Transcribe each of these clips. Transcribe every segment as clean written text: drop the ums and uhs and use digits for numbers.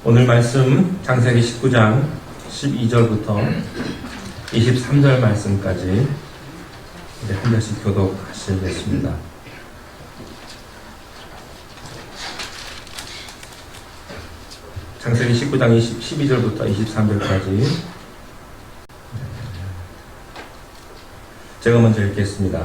오늘 말씀 창세기 19장 12절부터 23절 말씀까지 이제 한 절씩 교독하시겠습니다. 창세기 19장 12절부터 23절까지 제가 먼저 읽겠습니다.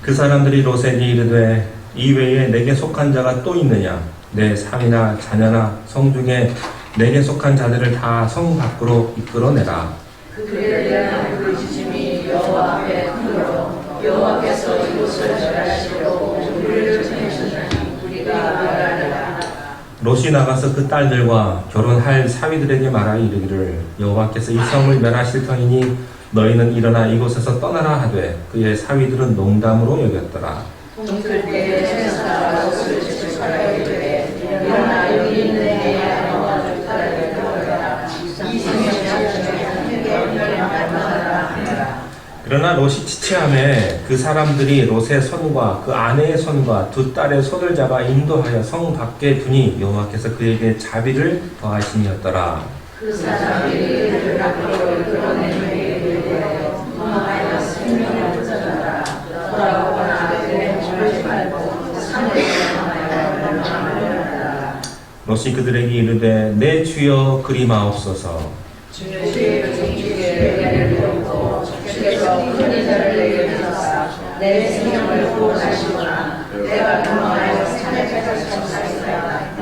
그 사람들이 롯에게 이르되 이외에 내게 속한 자가 또 있느냐? 내 삶이나 자녀나 성 중에 내게 속한 자들을 다 성 밖으로 이끌어내라. 그들에 대한 부르짖음이 여호와 앞에 크므로 여호와께서 이곳을 멸하시려고 우리를 보내시니 우리가 말하리라. 롯이 나가서 그 딸들과 결혼할 사위들에게 말하 이르기를 여호와께서 이 성을 멸하실 터이니 너희는 일어나 이곳에서 떠나라 하되 그의 사위들은 농담으로 여겼더라. 동틀 때에 천사가 롯을 지적하라 이르되 일어나 여기 있는 내 아내와 두 딸을 끌어내라. 이 성의 자녀의 함께 멸망하라 하니라. 그러나 롯이 지체함에 그 사람들이 롯의 손과 그 아내의 손과 두 딸의 손을 잡아 인도하여 성 밖에 두니 여호와께서 그에게 자비를 더하심이었더라. 그 사람들이 그를 밖으로 이끌어내니 이르되 도망하여 생명을 붙여라. 돌아오거나 그의 죽지 말고 산에 도망하여 멸망하라. 롯이 그들에게 이르되 내 주여 그리마옵소서. 주의 종기에 배를 펴고 주께서 큰 인자를 내게 주사 내 생명을 구원하시거나 내가 도망하여 산에까지 정사이다.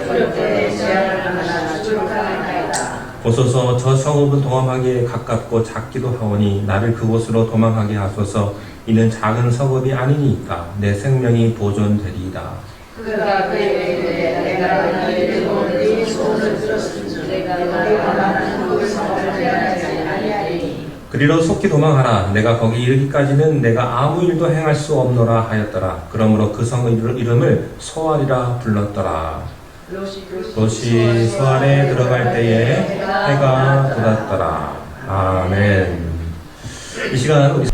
두렵게 제한을 하나 줄까나이다. 보소서 저 성읍은 도망하기에 가깝고 작기도 하오니 나를 그곳으로 도망하게 하소서. 이는 작은 성읍이 아니니까 내 생명이 보존되리이다. 그가 그에게 이르되 내가 너희를 본 네 소원을 들었은즉 내가 너희가 말하는 그 성을 대하지 아니하리니. 그리로 속히 도망하라. 내가 거기 이르기까지는 내가 아무 일도 행할 수 없노라 하였더라. 그러므로 그 성의 이름을 소알이라 불렀더라. 롯이 소알에 들어갈 때에 해가 돋았더라. 아멘. 이 시간 우리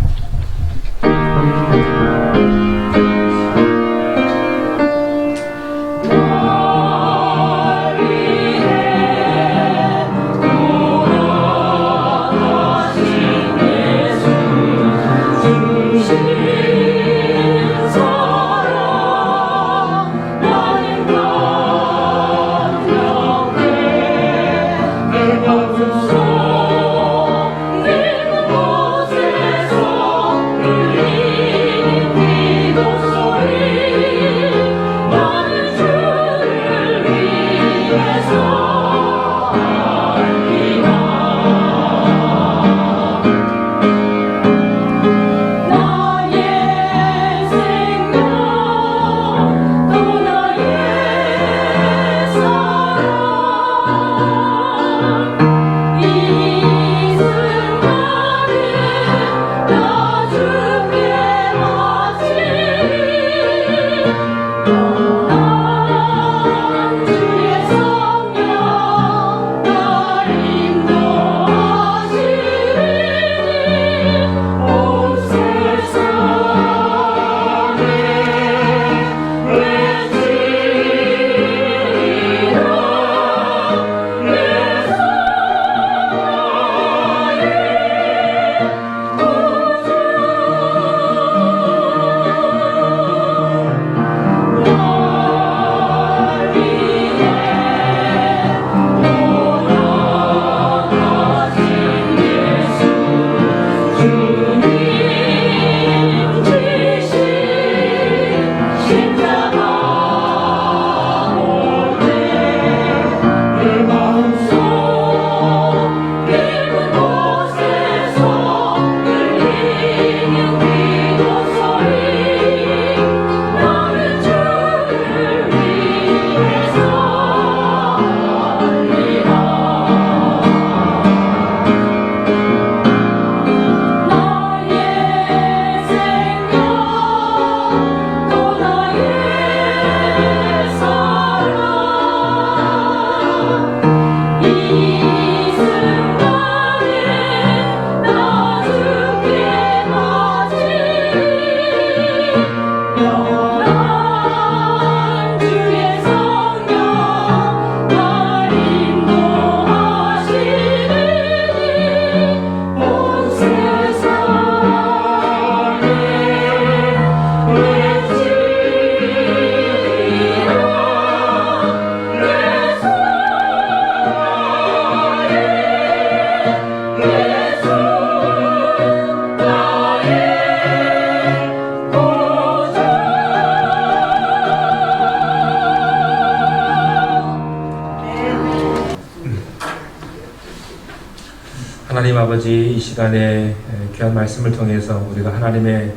하나님 아버지, 이 시간에 귀한 말씀을 통해서 우리가 하나님의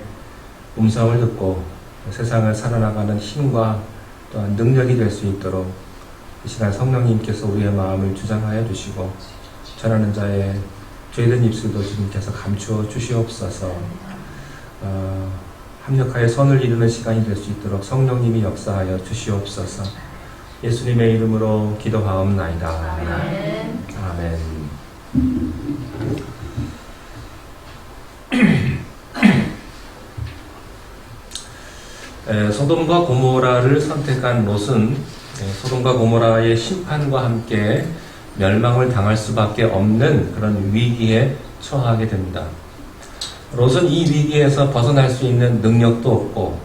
음성을 듣고 세상을 살아나가는 힘과 또한 능력이 될 수 있도록 이 시간 성령님께서 우리의 마음을 주장하여 주시고 전하는 자의 죄된 입술도 주님께서 감추어 주시옵소서. 합력하여 선을 이루는 시간이 될 수 있도록 성령님이 역사하여 주시옵소서. 예수님의 이름으로 기도하옵나이다. 아멘. 아멘. 소돔과 고모라를 선택한 롯은 소돔과 고모라의 심판과 함께 멸망을 당할 수밖에 없는 그런 위기에 처하게 됩니다. 롯은 이 위기에서 벗어날 수 있는 능력도 없고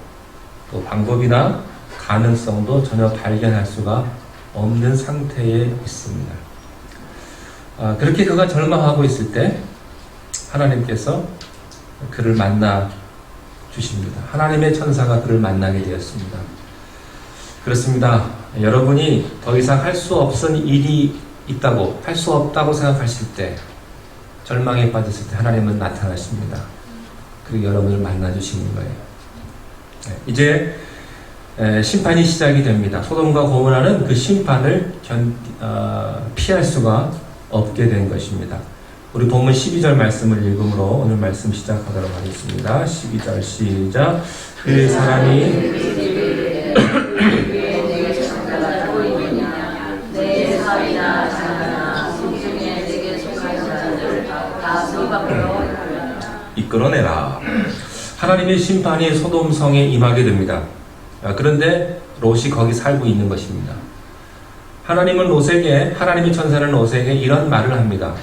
또 방법이나 가능성도 전혀 발견할 수가 없는 상태에 있습니다. 그렇게 그가 절망하고 있을 때 하나님께서 그를 만나 주십니다. 하나님의 천사가 그를 만나게 되었습니다. 그렇습니다. 여러분이 더 이상 할 수 없은 일이 있다고, 할 수 없다고 생각하실 때, 절망에 빠졌을 때 하나님은 나타나십니다. 그리고 여러분을 만나 주시는 거예요. 이제 심판이 시작이 됩니다. 소돔과 고모라는 그 심판을 피할 수가 없게 된 것입니다. 우리 본문 12절 말씀을 읽음으로 오늘 말씀 시작하도록 하겠습니다. 12절 시작. 그 사람이 이끌어내라. 하나님의 심판이 소돔성에 임하게 됩니다. 그런데 롯이 거기 살고 있는 것입니다. 하나님의 천사는 롯에게 이런 말을 합니다.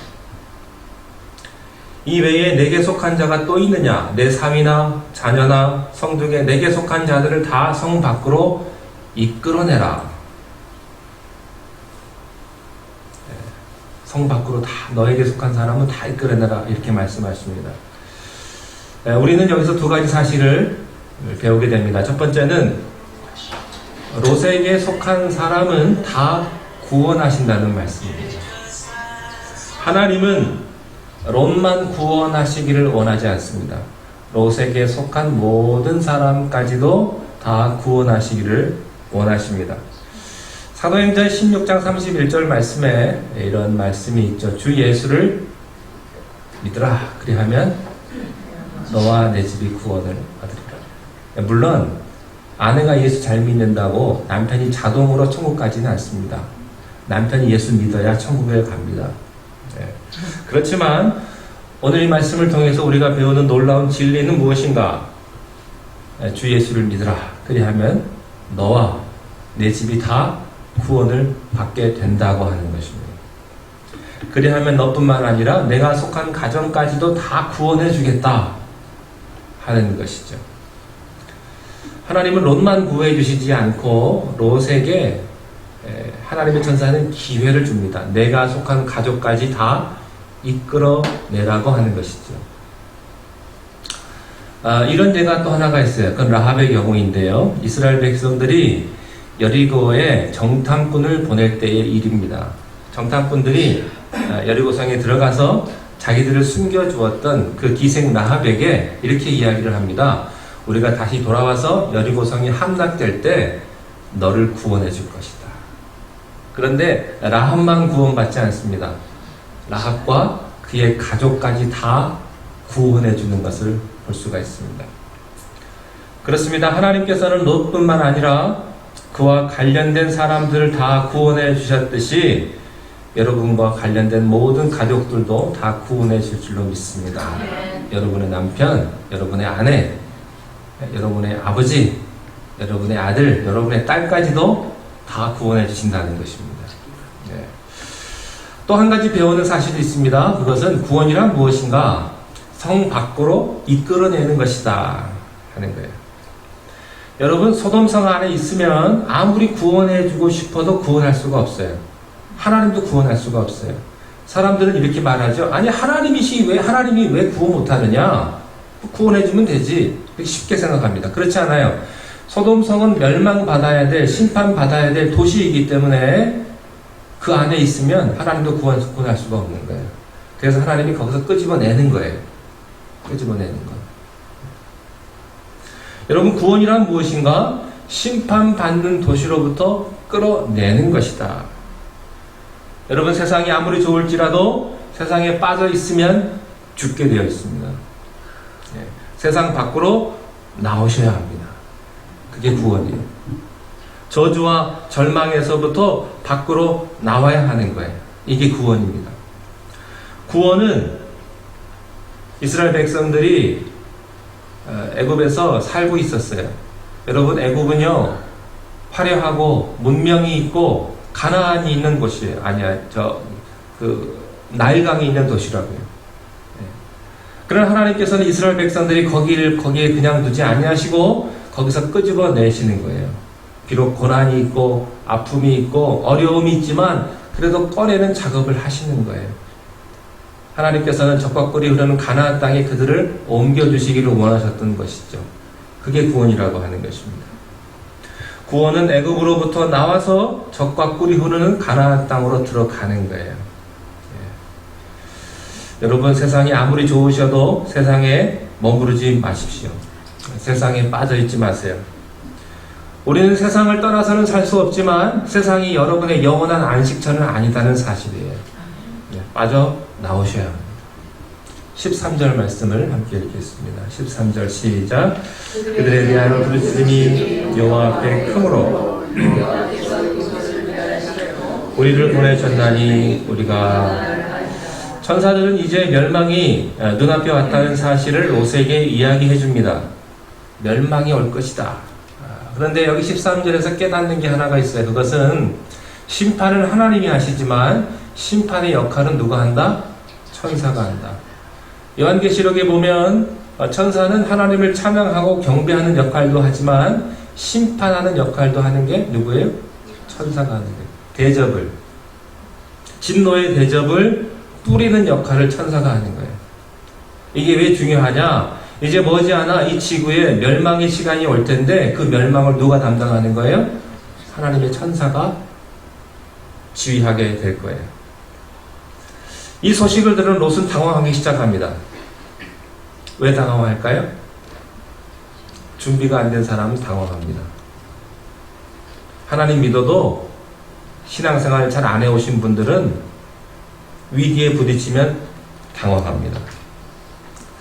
이 외에 내게 속한 자가 또 있느냐? 내 사위나 자녀나 성중에 내게 속한 자들을 다 성 밖으로 이끌어내라. 성 밖으로 다 너에게 속한 사람은 다 이끌어내라. 이렇게 말씀하십니다. 우리는 여기서 두 가지 사실을 배우게 됩니다. 첫 번째는 롯에게 속한 사람은 다 구원하신다는 말씀입니다. 하나님은 롯만 구원하시기를 원하지 않습니다. 롯에게 속한 모든 사람까지도 다 구원하시기를 원하십니다. 사도행전 16장 31절 말씀에 이런 말씀이 있죠. 주 예수를 믿으라. 그리하면 너와 내 집이 구원을 받으리라. 물론 아내가 예수 잘 믿는다고 남편이 자동으로 천국 가지는 않습니다. 남편이 예수 믿어야 천국에 갑니다. 그렇지만 오늘 이 말씀을 통해서 우리가 배우는 놀라운 진리는 무엇인가? 주 예수를 믿으라. 그리하면 너와 내 집이 다 구원을 받게 된다고 하는 것입니다. 그리하면 너뿐만 아니라 내가 속한 가정까지도 다 구원해 주겠다 하는 것이죠. 하나님은 롯만 구해 주시지 않고 롯에게 하나님의 천사는 기회를 줍니다. 내가 속한 가족까지 다 이끌어내라고 하는 것이죠. 이런 예가 또 하나가 있어요. 그건 라합의 경우인데요. 이스라엘 백성들이 여리고에 정탐꾼을 보낼 때의 일입니다. 정탐꾼들이 여리고성에 들어가서 자기들을 숨겨주었던 그 기생 라합에게 이렇게 이야기를 합니다. 우리가 다시 돌아와서 여리고성이 함락될 때 너를 구원해 줄 것이다. 그런데 라합만 구원받지 않습니다. 라합과 그의 가족까지 다 구원해 주는 것을 볼 수가 있습니다. 그렇습니다. 하나님께서는 롯뿐만 아니라 그와 관련된 사람들을 다 구원해 주셨듯이 여러분과 관련된 모든 가족들도 다 구원해 줄 줄로 믿습니다. 여러분의 남편, 여러분의 아내, 여러분의 아버지, 여러분의 아들, 여러분의 딸까지도 다 구원해 주신다는 것입니다. 또 한 가지 배우는 사실이 있습니다. 그것은 구원이란 무엇인가? 성 밖으로 이끌어내는 것이다 하는 거예요. 여러분, 소돔성 안에 있으면 아무리 구원해주고 싶어도 구원할 수가 없어요. 하나님도 구원할 수가 없어요. 사람들은 이렇게 말하죠. 아니, 하나님이 왜 구원 못하느냐? 구원해주면 되지. 이렇게 쉽게 생각합니다. 그렇지 않아요. 소돔성은 멸망받아야 될, 심판받아야 될 도시이기 때문에 그 안에 있으면 하나님도 구원할 수가 없는 거예요. 그래서 하나님이 거기서 끄집어내는 거예요. 끄집어내는 것. 여러분, 구원이란 무엇인가? 심판받는 도시로부터 끌어내는 것이다. 여러분, 세상이 아무리 좋을지라도 세상에 빠져 있으면 죽게 되어 있습니다. 예, 세상 밖으로 나오셔야 합니다. 그게 구원이에요. 저주와 절망에서부터 밖으로 나와야 하는 거예요. 이게 구원입니다. 구원은 이스라엘 백성들이 애굽에서 살고 있었어요. 여러분, 애굽은요 화려하고 문명이 있고 가나안이 있는 곳이에요. 아니야, 나일강이 있는 도시라고요. 네. 그러나 하나님께서는 이스라엘 백성들이 거기에 그냥 두지 아니하시고 거기서 끄집어 내시는 거예요. 비록 고난이 있고 아픔이 있고 어려움이 있지만 그래도 꺼내는 작업을 하시는 거예요. 하나님께서는 적과 꿀이 흐르는 가나안 땅에 그들을 옮겨주시기를 원하셨던 것이죠. 그게 구원이라고 하는 것입니다. 구원은 애굽으로부터 나와서 적과 꿀이 흐르는 가나안 땅으로 들어가는 거예요. 예. 여러분, 세상이 아무리 좋으셔도 세상에 머무르지 마십시오. 세상에 빠져있지 마세요. 우리는 세상을 떠나서는 살 수 없지만 세상이 여러분의 영원한 안식처는 아니다는 사실이에요. 예. 빠져나오셔야 합니다. 13절 말씀을 함께 읽겠습니다. 13절 시작. 그들에 대하여 부르짖음이 여호와 앞에 크므로 우리를 보내셨나니 우리가. 천사들은 이제 멸망이 눈앞에 왔다는 사실을 롯에게 이야기해 줍니다. 멸망이 올 것이다. 그런데 여기 13절에서 깨닫는 게 하나가 있어요. 그것은 심판을 하나님이 하시지만 심판의 역할은 누가 한다? 천사가 한다. 요한계시록에 보면 천사는 하나님을 찬양하고 경배하는 역할도 하지만 심판하는 역할도 하는 게 누구예요? 천사가 하는 거예요. 대접을, 진노의 대접을 뿌리는 역할을 천사가 하는 거예요. 이게 왜 중요하냐? 이제 머지않아 이 지구에 멸망의 시간이 올 텐데 그 멸망을 누가 담당하는 거예요? 하나님의 천사가 지휘하게 될 거예요. 이 소식을 들은 롯은 당황하기 시작합니다. 왜 당황할까요? 준비가 안 된 사람은 당황합니다. 하나님 믿어도 신앙생활 잘 안 해오신 분들은 위기에 부딪히면 당황합니다.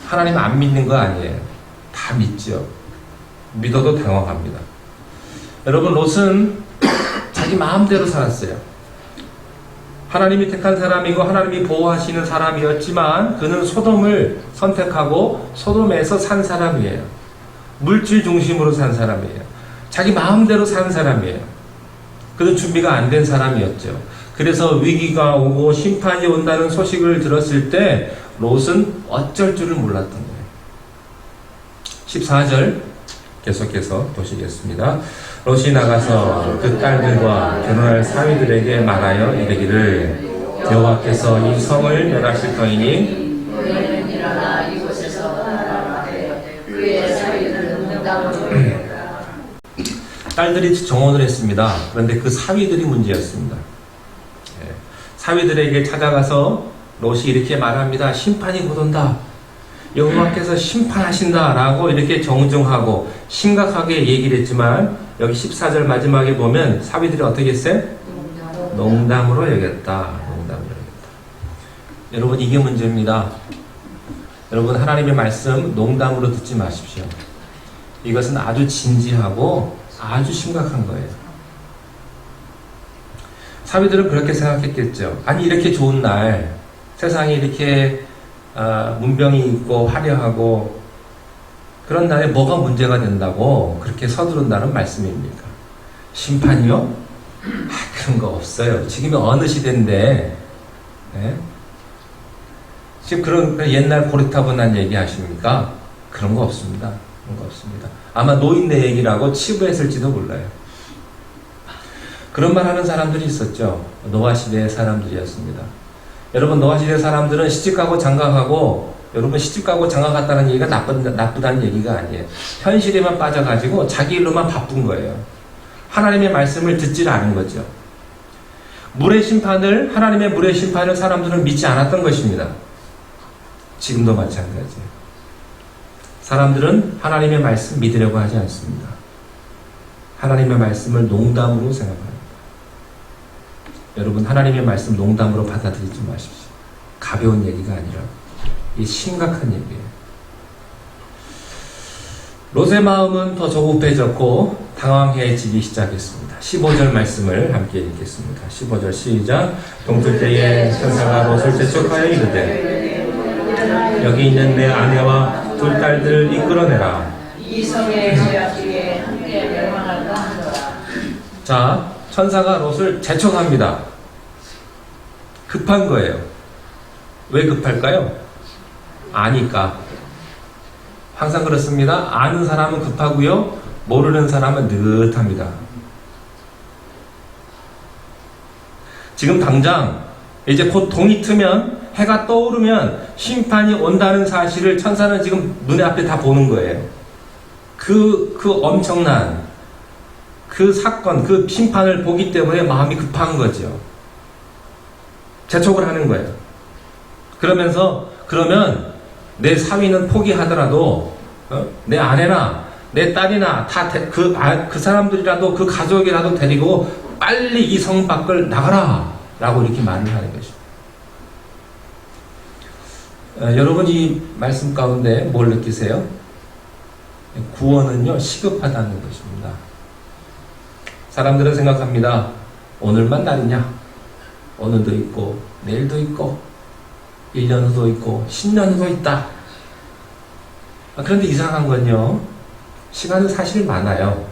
하나님 안 믿는 거 아니에요. 다 믿죠. 믿어도 당황합니다. 여러분, 롯은 자기 마음대로 살았어요. 하나님이 택한 사람이고 하나님이 보호하시는 사람이었지만 그는 소돔을 선택하고 소돔에서 산 사람이에요. 물질 중심으로 산 사람이에요. 자기 마음대로 산 사람이에요. 그는 준비가 안 된 사람이었죠. 그래서 위기가 오고 심판이 온다는 소식을 들었을 때 롯은 어쩔 줄을 몰랐던 거예요. 14절 계속해서 보시겠습니다. 롯이 나가서 그 딸들과 결혼할 사위들에게 말하여 이르기를 여호와께서 이 성을 멸하실 터이니 너희는 일어나 이곳에서 떠나라 하되 그의 사위들은 응답으로 딸들이 정언을 했습니다. 그런데 그 사위들이 문제였습니다. 사위들에게 찾아가서 롯이 이렇게 말합니다. 심판이 곧 온다. 여호와께서 심판하신다 라고 이렇게 정중하고 심각하게 얘기를 했지만 여기 14절 마지막에 보면 사위들이 어떻게 했어요? 농담으로 여겼다. 농담으로 여겼다. 여러분, 이게 문제입니다. 여러분, 하나님의 말씀 농담으로 듣지 마십시오. 이것은 아주 진지하고 아주 심각한 거예요. 사위들은 그렇게 생각했겠죠. 아니, 이렇게 좋은 날, 세상이 이렇게 문명이 있고 화려하고 그런 날에 뭐가 문제가 된다고 그렇게 서두른다는 말씀입니까? 심판이요? 그런 거 없어요. 지금이 어느 시대인데, 네? 지금 그런 옛날 고리타분한 얘기 하십니까? 그런 거 없습니다. 그런 거 없습니다. 아마 노인네 얘기라고 치부했을지도 몰라요. 그런 말 하는 사람들이 있었죠. 노아 시대의 사람들이었습니다. 여러분, 노아 시대 사람들은 시집가고 장가가고, 여러분 시집가고 장가갔다는 얘기가 나쁘다는 얘기가 아니에요. 현실에만 빠져가지고 자기 일로만 바쁜 거예요. 하나님의 말씀을 듣질 않은 거죠. 하나님의 물의 심판을 사람들은 믿지 않았던 것입니다. 지금도 마찬가지예요. 사람들은 하나님의 말씀 믿으려고 하지 않습니다. 하나님의 말씀을 농담으로 생각합니다. 여러분, 하나님의 말씀 농담으로 받아들이지 마십시오. 가벼운 얘기가 아니라 이 심각한 얘기예요. 롯의 마음은 더 조급해졌고 당황해지기 시작했습니다. 15절 말씀을 함께 읽겠습니다. 15절 시작. 동틀 때에 천사가 롯을 재촉하여 이르되 여기 있는 내 아내와 둘 딸들을 이끌어내라. 이 성의 죄악중에 함께 멸망할까 하노라. 자, 천사가 롯을 재촉합니다. 급한 거예요. 왜 급할까요? 아니까. 항상 그렇습니다. 아는 사람은 급하고요, 모르는 사람은 느긋합니다. 지금 당장 이제 곧 동이 트면, 해가 떠오르면 심판이 온다는 사실을 천사는 지금 눈에 앞에 다 보는 거예요. 그 엄청난 그 사건, 그 심판을 보기 때문에 마음이 급한 거죠. 재촉을 하는 거예요. 그러면 내 사위는 포기하더라도 내 아내나 내 딸이나 다 그 사람들이라도, 그 가족이라도 데리고 빨리 이 성 밖을 나가라 라고 이렇게 말을 하는 것입니다. 여러분, 이 말씀 가운데 뭘 느끼세요? 구원은요, 시급하다는 것입니다. 사람들은 생각합니다. 오늘만 날이냐? 오늘도 있고 내일도 있고 1년 후도 있고 10년 후도 있다. 그런데 이상한 건요, 시간은 사실 많아요.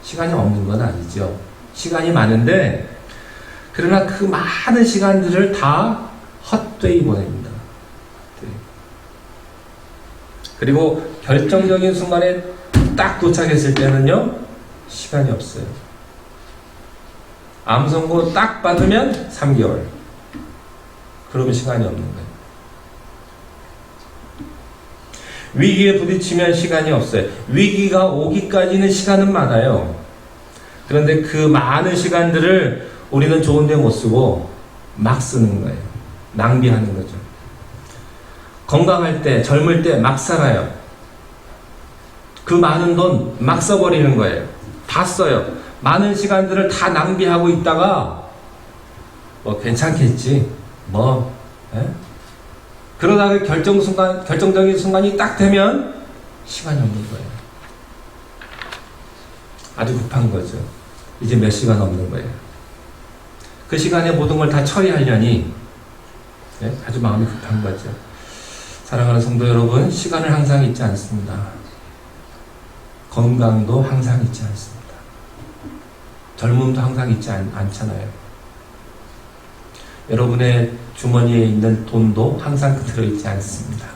시간이 없는 건 아니죠. 시간이 많은데, 그러나 그 많은 시간들을 다 헛되이 보냅니다. 그리고 결정적인 순간에 딱 도착했을 때는요, 시간이 없어요. 암 선고 딱 받으면 3개월. 그러면 시간이 없는 거예요. 위기에 부딪히면 시간이 없어요. 위기가 오기까지는 시간은 많아요. 그런데 그 많은 시간들을 우리는 좋은 데 못 쓰고 막 쓰는 거예요. 낭비하는 거죠. 건강할 때, 젊을 때 막 살아요. 그 많은 돈 막 써버리는 거예요. 다 써요. 많은 시간들을 다 낭비하고 있다가 괜찮겠지. 그러다가 결정적인 순간이 딱 되면 시간이 없는 거예요. 아주 급한 거죠. 이제 몇 시간 없는 거예요. 그 시간에 모든 걸 다 처리하려니 아주 마음이 급한 거죠. 사랑하는 성도 여러분, 시간은 항상 있지 않습니다. 건강도 항상 있지 않습니다. 젊음도 항상 있지 않잖아요. 여러분의 주머니에 있는 돈도 항상 들어있지 않습니다.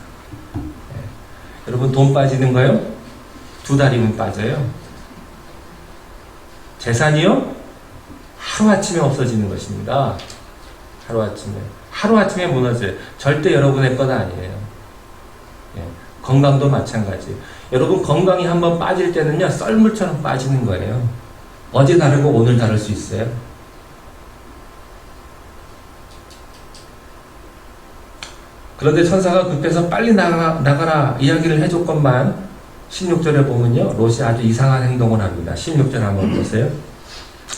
여러분, 돈 빠지는 거요? 2달이면 빠져요. 재산이요? 하루아침에 없어지는 것입니다. 하루아침에 무너져요. 절대 여러분의 것 아니에요. 건강도 마찬가지. 여러분, 건강이 한번 빠질 때는요, 썰물처럼 빠지는 거예요. 어제 다르고 오늘 다를 수 있어요. 그런데 천사가 급해서 빨리 나가라 이야기를 해줬건만 16절에 보면요, 롯이 아주 이상한 행동을 합니다. 16절 한번 보세요.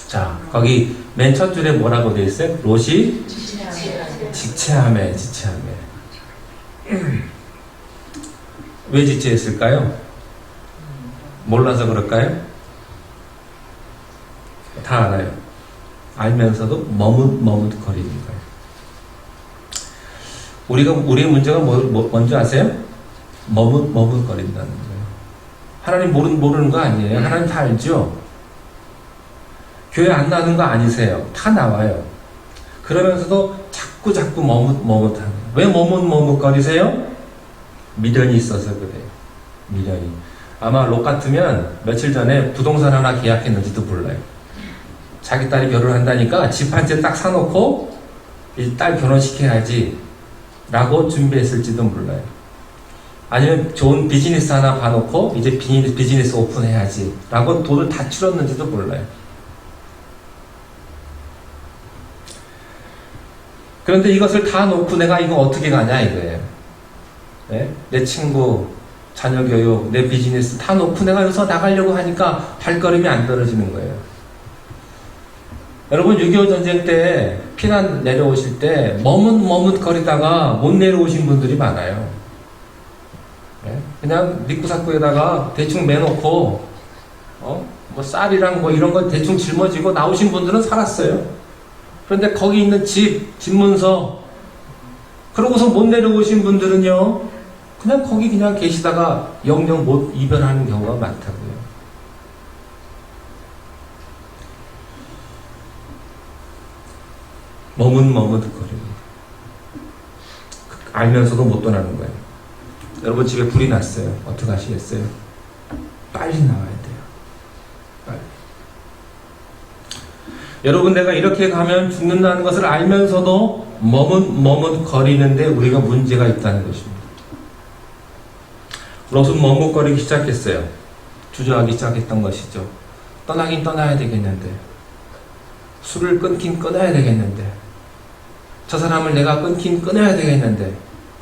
자, 거기 맨 첫 줄에 뭐라고 되어 있어요? 롯이 지체하매. 왜 지체했을까요? 몰라서 그럴까요? 다 알아요. 알면서도 머뭇거리는 거예요. 우리의 문제가 뭔지 아세요? 머뭇거린다는 거예요. 하나님 모르는 거 아니에요. 하나님 다 알죠? 교회 안 나오는 거 아니세요. 다 나와요. 그러면서도 자꾸 머뭇하는. 왜 머뭇거리세요? 미련이 있어서 그래요. 미련이. 아마 롯 같으면 며칠 전에 부동산 하나 계약했는지도 몰라요. 자기 딸이 결혼한다니까 집 한 채 딱 사놓고 이 딸 결혼시켜야지 라고 준비했을지도 몰라요. 아니면 좋은 비즈니스 하나 봐놓고 이제 비즈니스 오픈해야지 라고 돈을 다 치렀는지도 몰라요. 그런데 이것을 다 놓고 내가 이거 어떻게 가냐 이거예요. 내 친구, 자녀 교육, 내 비즈니스 다 놓고 내가 여기서 나가려고 하니까 발걸음이 안 떨어지는 거예요. 여러분 6.25 전쟁 때 피난 내려오실 때 머뭇머뭇거리다가 못 내려오신 분들이 많아요. 그냥 미꾸사꾸에다가 대충 매놓고 뭐 쌀이랑 뭐 이런 거 대충 짊어지고 나오신 분들은 살았어요. 그런데 거기 있는 집 문서 그러고서 못 내려오신 분들은요 그냥 거기 그냥 계시다가 영영 못 이별하는 경우가 많다고요. 머뭇머뭇거리고 알면서도 못 떠나는 거예요. 여러분 집에 불이 났어요. 어떻게 하시겠어요? 빨리 나와야 돼요. 빨리. 여러분 내가 이렇게 가면 죽는다는 것을 알면서도 머뭇머뭇거리는데 우리가 문제가 있다는 것입니다. 롯은 머뭇거리기 시작했어요. 주저하기 시작했던 것이죠. 떠나긴 떠나야 되겠는데 술을 끊긴 끊어야 되겠는데 저 사람을 내가 끊긴 끊어야 되겠는데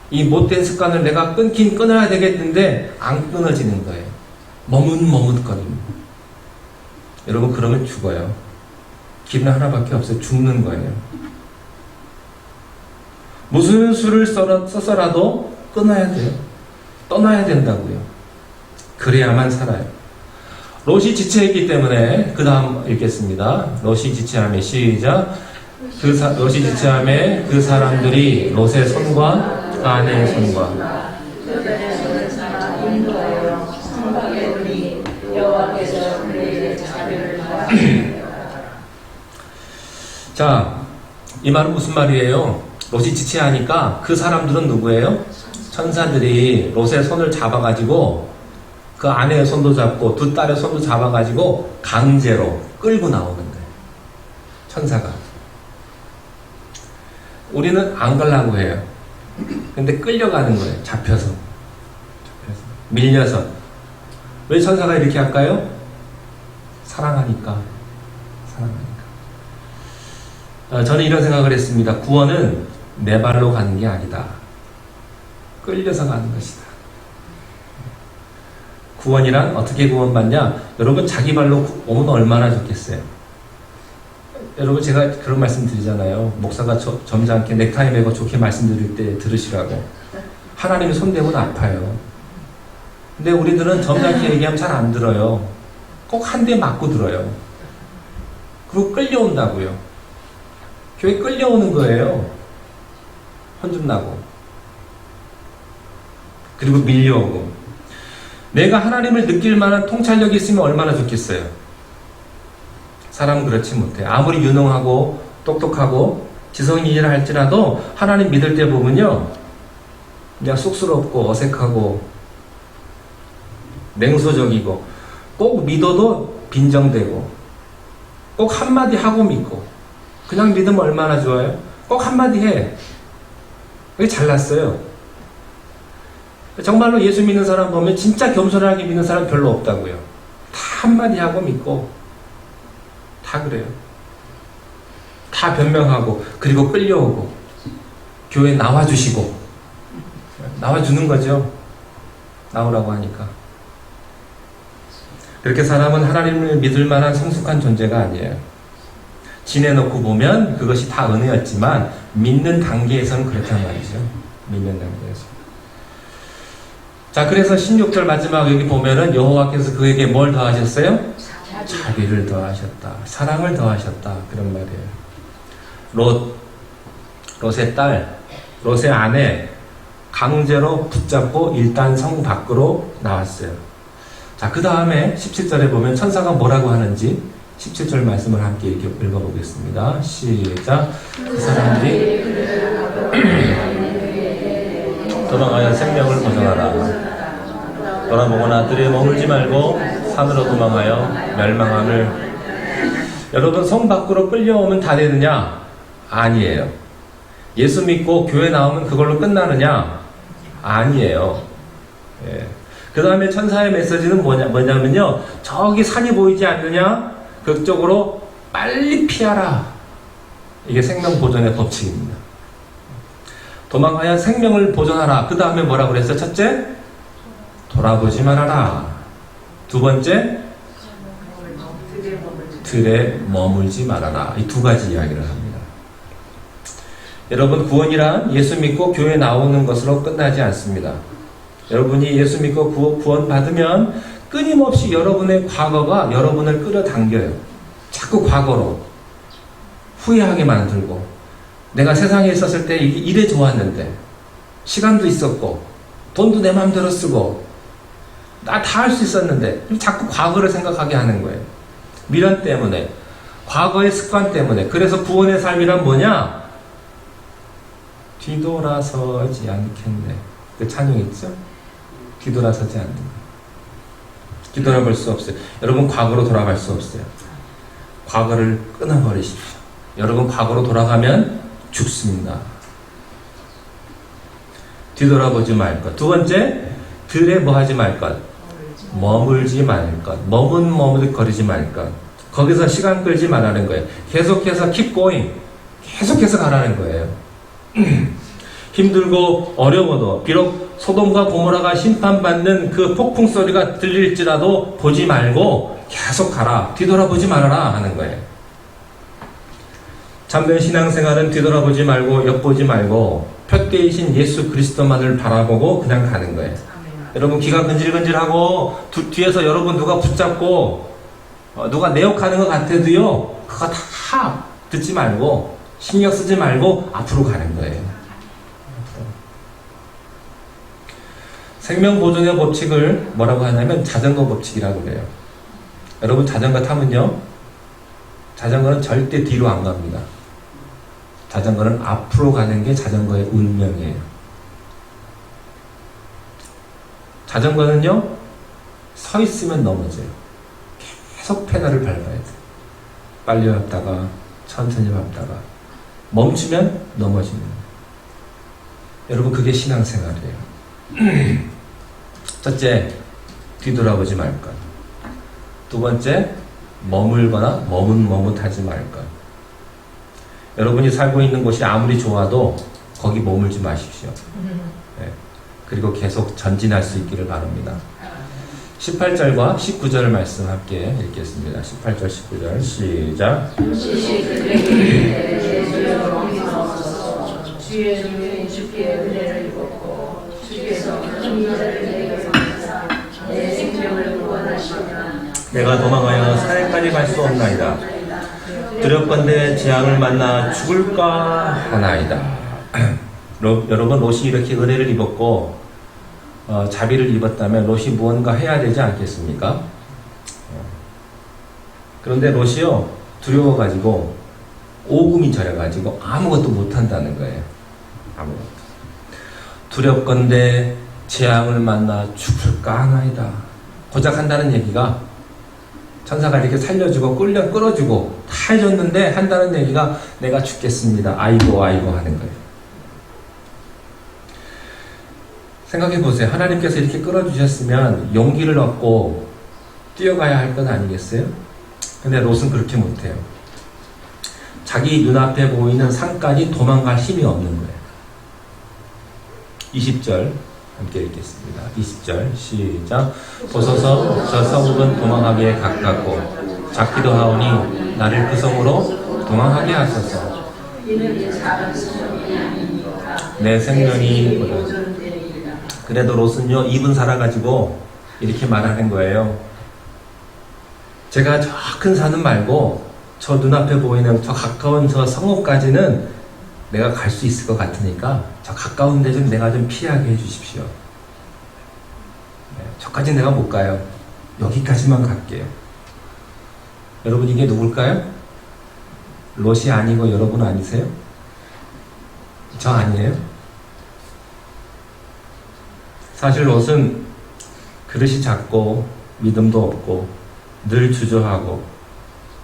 이 못된 습관을 내가 끊긴 끊어야 되겠는데 안 끊어지는 거예요. 머뭇머뭇거립니다. 여러분 그러면 죽어요. 길은 하나밖에 없어요. 죽는 거예요. 무슨 수를 써서라도 끊어야 돼요. 떠나야 된다고요. 그래야만 살아요. 롯이 지체했기 때문에 그 다음 읽겠습니다. 롯이 지체함에 시작. 롯이 지체함에 그 사람들이 롯의 손과 아내의 손과 자, 이 말은 무슨 말이에요? 롯이 지체하니까 그 사람들은 누구예요? 천사들이 롯의 손을 잡아가지고 그 아내의 손도 잡고 두 딸의 손도 잡아가지고 강제로 끌고 나오는 거예요. 천사가. 우리는 안 가려고 해요. 근데 끌려가는 거예요. 잡혀서. 밀려서. 왜 천사가 이렇게 할까요? 사랑하니까. 저는 이런 생각을 했습니다. 구원은 내 발로 가는 게 아니다. 끌려서 가는 것이다. 구원이란 어떻게 구원받냐? 여러분 자기 발로 오면 얼마나 좋겠어요. 여러분 제가 그런 말씀 드리잖아요. 목사가 점잖게 넥타이 매고 좋게 말씀드릴 때 들으시라고. 하나님이 손대면 아파요. 근데 우리들은 점잖게 얘기하면 잘 안 들어요. 꼭 한 대 맞고 들어요. 그리고 끌려온다고요. 교회 끌려오는 거예요. 혼좀 나고. 그리고 밀려오고. 내가 하나님을 느낄 만한 통찰력이 있으면 얼마나 좋겠어요. 사람은 그렇지 못해. 아무리 유능하고 똑똑하고 지성인이라 할지라도 하나님 믿을 때 보면요 그냥 쑥스럽고 어색하고 냉소적이고 꼭 믿어도 빈정되고 꼭 한마디 하고 믿고 그냥 믿으면 얼마나 좋아요? 꼭 한마디 해. 그게 잘났어요. 정말로 예수 믿는 사람 보면 진짜 겸손하게 믿는 사람 별로 없다고요. 다 한마디 하고 믿고 다 그래요. 다 변명하고 그리고 끌려오고 교회 나와주시고 나와주는 거죠. 나오라고 하니까. 그렇게 사람은 하나님을 믿을 만한 성숙한 존재가 아니에요. 지내놓고 보면 그것이 다 은혜였지만 믿는 단계에서는 그렇단 말이죠. 믿는 단계에서. 자, 그래서 16절 마지막 여기 보면은 여호와께서 그에게 뭘 더하셨어요? 자비를 더하셨다. 사랑을 더하셨다. 그런 말이에요. 롯의 딸, 롯의 아내 강제로 붙잡고 일단 성 밖으로 나왔어요. 자, 그 다음에 17절에 보면 천사가 뭐라고 하는지 17절 말씀을 함께 읽어보겠습니다. 시작. 그 사람들이 도망하여 생명을 보존하라. 돌아보거나 들에 머물지 말고 산으로 도망하여 멸망함을. 여러분 성 밖으로 끌려오면 다 되느냐? 아니에요. 예수 믿고 교회 나오면 그걸로 끝나느냐? 아니에요. 예. 그 다음에 천사의 메시지는 뭐냐면요. 저기 산이 보이지 않느냐? 그쪽으로 빨리 피하라. 이게 생명 보존의 법칙입니다. 도망하여 생명을 보존하라. 그 다음에 뭐라고 그랬어? 첫째, 돌아보지 말아라. 두 번째, 들에 머물지 말아라. 이 두 가지 이야기를 합니다. 여러분, 구원이란 예수 믿고 교회 나오는 것으로 끝나지 않습니다. 여러분이 예수 믿고 구원 받으면 끊임없이 여러분의 과거가 여러분을 끌어당겨요. 자꾸 과거로 후회하게 만들고, 내가 세상에 있었을 때 이래 좋았는데, 시간도 있었고 돈도 내 마음대로 쓰고 나 다 할 수 있었는데, 자꾸 과거를 생각하게 하는 거예요. 미련 때문에, 과거의 습관 때문에. 그래서 구원의 삶이란 뭐냐? 뒤돌아서지 않겠네. 그 찬양 있죠? 뒤돌아서지 않는 거. 뒤돌아볼 수 없어요. 여러분, 과거로 돌아갈 수 없어요. 과거를 끊어버리십시오. 여러분, 과거로 돌아가면 죽습니다. 뒤돌아보지 말 것. 두 번째, 들에 뭐 하지 말 것? 머물지 말 것. 머뭇거리지 말 것. 거기서 시간 끌지 말라는 거예요. 계속해서 keep going. 계속해서 가라는 거예요. 힘들고 어려워도, 비록 소돔과 고모라가 심판받는 그 폭풍 소리가 들릴지라도 보지 말고 계속 가라. 뒤돌아보지 말아라 하는 거예요. 참된 신앙생활은 뒤돌아보지 말고 엿보지 말고 표대이신 예수 그리스도만을 바라보고 그냥 가는 거예요. 여러분, 귀가 근질근질하고 뒤에서 여러분 누가 붙잡고 누가 내 욕하는 것 같아도요, 그거 다 듣지 말고 신경 쓰지 말고 앞으로 가는 거예요. 생명보존의 법칙을 뭐라고 하냐면 자전거 법칙이라고 그래요. 여러분, 자전거 타면요, 자전거는 절대 뒤로 안 갑니다. 자전거는 앞으로 가는 게 자전거의 운명이에요. 자전거는요, 서 있으면 넘어져요. 계속 페달을 밟아야 돼요. 빨리 밟다가 천천히 밟다가 멈추면 넘어지는 거예요. 여러분, 그게 신앙생활이에요. 첫째, 뒤돌아보지 말 것. 두 번째, 머물거나 머뭇하지 말 것. 여러분이 살고 있는 곳이 아무리 좋아도 거기 머물지 마십시오. 네. 그리고 계속 전진할 수 있기를 바랍니다. 18절과 19절을 말씀 함께 읽겠습니다. 18절, 19절 시작. 주의 눈에 주께 은혜를 입었고 주께서 큰 일을 내게 하사 내 생명을 구원하시며 내가 도망하여 산에까지 갈 수 없나이다. 두렵건대 재앙을 만나 죽을까 하나이다. 여러분, 롯이 이렇게 은혜를 입었고 자비를 입었다면 롯이 무언가 해야 되지 않겠습니까? 그런데 롯이요, 두려워가지고 오금이 저려가지고 아무것도 못한다는 거예요. 아무것도. 두렵건대 재앙을 만나 죽을까 하나이다. 고작 한다는 얘기가, 천사가 이렇게 살려주고 끌어주고 다 해줬는데 한다는 얘기가 내가 죽겠습니다. 아이고 하는 거예요. 생각해 보세요. 하나님께서 이렇게 끌어주셨으면 용기를 얻고 뛰어가야 할 건 아니겠어요? 근데 롯은 그렇게 못해요. 자기 눈앞에 보이는 산까지 도망갈 힘이 없는 거예요. 20절 함께 읽겠습니다. 20절 시작. 보소서 저 성읍은 도망하기에 가깝고 작기도 하오니 나를 그 성으로 도망하게 하소서. 내 생명이 그래도 롯은요, 입은 살아가지고 이렇게 말하는 거예요. 제가 저 큰 산은 말고 저 눈앞에 보이는 저 가까운 저 성읍까지는 내가 갈 수 있을 것 같으니까 저 가까운 데 좀 내가 좀 피하게 해주십시오. 네, 저까지 내가 못 가요. 여기까지만 갈게요. 여러분, 이게 누굴까요? 롯이 아니고 여러분 아니세요? 저 아니에요? 사실 롯은 그릇이 작고 믿음도 없고 늘 주저하고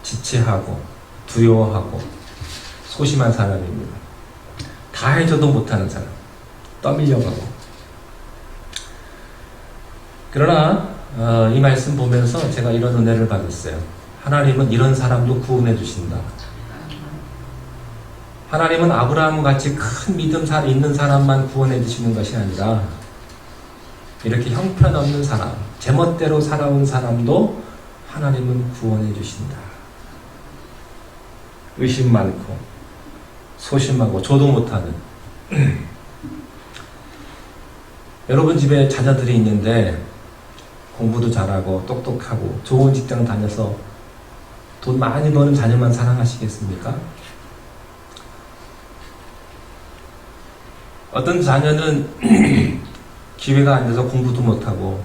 지체하고 두려워하고 소심한 사람입니다. 다 해줘도 못하는 사람, 떠밀려가고. 그러나 이 말씀 보면서 제가 이런 은혜를 받았어요. 하나님은 이런 사람도 구원해 주신다. 하나님은 아브라함 같이 큰 믿음 있는 사람만 구원해 주시는 것이 아니라 이렇게 형편없는 사람, 제멋대로 살아온 사람도 하나님은 구원해 주신다. 의심 많고 소심하고 저도 못하는 여러분 집에 자녀들이 있는데 공부도 잘하고 똑똑하고 좋은 직장 다녀서 돈 많이 버는 자녀만 사랑하시겠습니까? 어떤 자녀는 기회가 안 돼서 공부도 못하고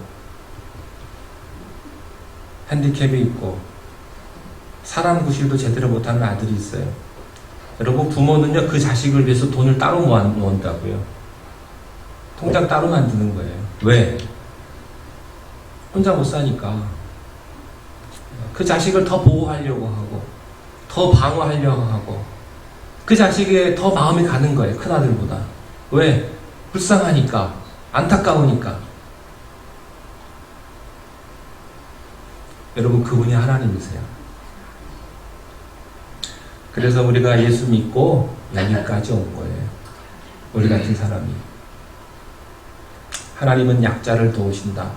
핸디캡이 있고 사람 구실도 제대로 못하는 아들이 있어요. 여러분 부모는요 그 자식을 위해서 돈을 따로 모은다고요. 통장 따로 만드는 거예요. 왜? 혼자 못 사니까. 그 자식을 더 보호하려고 하고 더 방어하려고 하고 그 자식에 더 마음이 가는 거예요. 큰아들보다. 왜? 불쌍하니까. 안타까우니까. 여러분 그분이 하나님이세요. 그래서 우리가 예수 믿고 여기까지 온 거예요. 우리 같은 사람이. 하나님은 약자를 도우신다.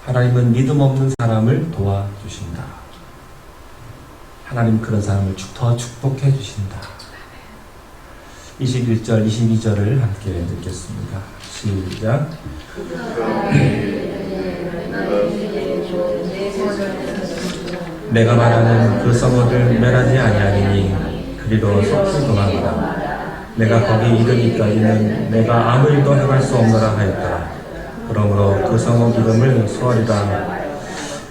하나님은 믿음 없는 사람을 도와주신다. 하나님 그런 사람을 더 축복해 주신다. 21절, 22절을 함께 듣겠습니다. 시작. 내가 말하는 그 성읍을 멸하지 아니하리니 그리로 속히 도망하라. 내가 거기 이르기까지는 내가 아무 일도 행할 수 없노라 하였더라. 그러므로 그 성읍 이름을 소알이라.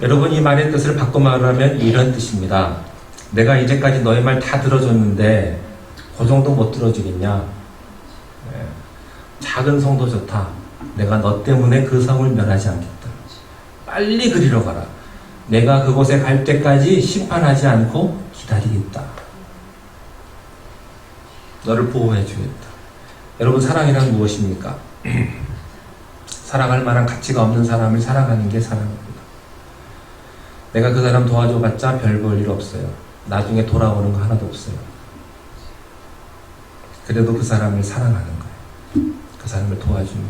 여러분 이 말의 뜻을 바꿔 말하면 이런 뜻입니다. 내가 이제까지 너의 말 다 들어줬는데 그 정도 못 들어주겠냐? 작은 성도 좋다. 내가 너 때문에 그 성을 멸하지 않겠다. 빨리 그리로 가라. 내가 그곳에 갈 때까지 심판하지 않고 기다리겠다. 너를 보호해 주겠다. 여러분 사랑이란 무엇입니까? 사랑할 만한 가치가 없는 사람을 사랑하는 게 사랑입니다. 내가 그 사람 도와줘봤자 별 볼 일 없어요. 나중에 돌아오는 거 하나도 없어요. 그래도 그 사람을 사랑하는 거예요. 그 사람을 도와주는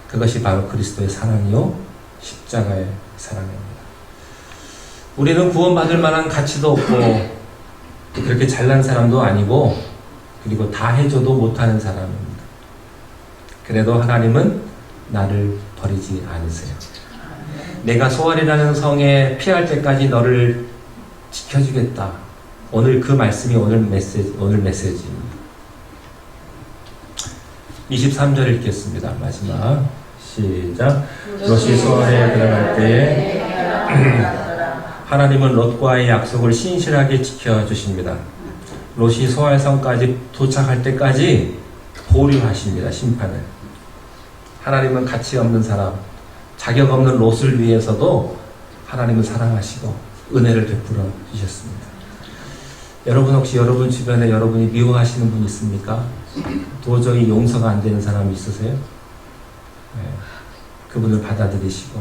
그것이 바로 그리스도의 사랑이요 십자가의 사랑입니다. 우리는 구원받을 만한 가치도 없고 그렇게 잘난 사람도 아니고 그리고 다 해줘도 못하는 사람입니다. 그래도 하나님은 나를 버리지 않으세요. 내가 소알이라는 성에 피할 때까지 너를 지켜주겠다. 오늘 그 말씀이 오늘 메시지입니다. 23절 읽겠습니다. 마지막 시작. 롯이 소알에 들어갈 때에 하나님은 롯과의 약속을 신실하게 지켜주십니다. 롯이 소알성까지 도착할 때까지 보류하십니다. 심판을. 하나님은 가치 없는 사람, 자격 없는 롯을 위해서도 하나님은 사랑하시고 은혜를 베풀어 주셨습니다. 여러분 혹시 여러분 주변에 여러분이 미워하시는 분 있습니까? 도저히 용서가 안 되는 사람이 있으세요? 네. 그분을 받아들이시고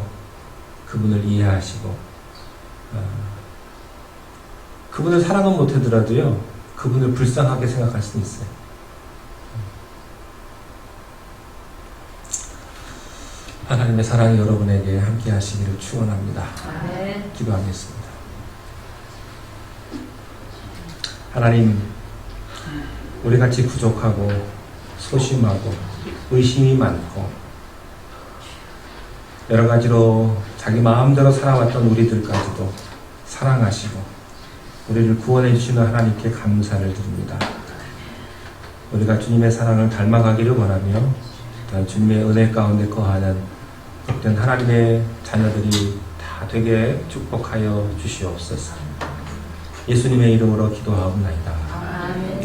그분을 이해하시고 그분을 사랑은 못하더라도요 그분을 불쌍하게 생각할 수 있어요. 하나님의 사랑이 여러분에게 함께 하시기를 축원합니다. 기도하겠습니다. 하나님, 우리같이 부족하고 소심하고 의심이 많고 여러 가지로 자기 마음대로 살아왔던 우리들까지도 사랑하시고 우리를 구원해 주시는 하나님께 감사를 드립니다. 우리가 주님의 사랑을 닮아가기를 원하며 또한 주님의 은혜 가운데 거하는 복된 하나님의 자녀들이 다 되게 축복하여 주시옵소서. 예수님의 이름으로 기도하옵나이다. 아멘.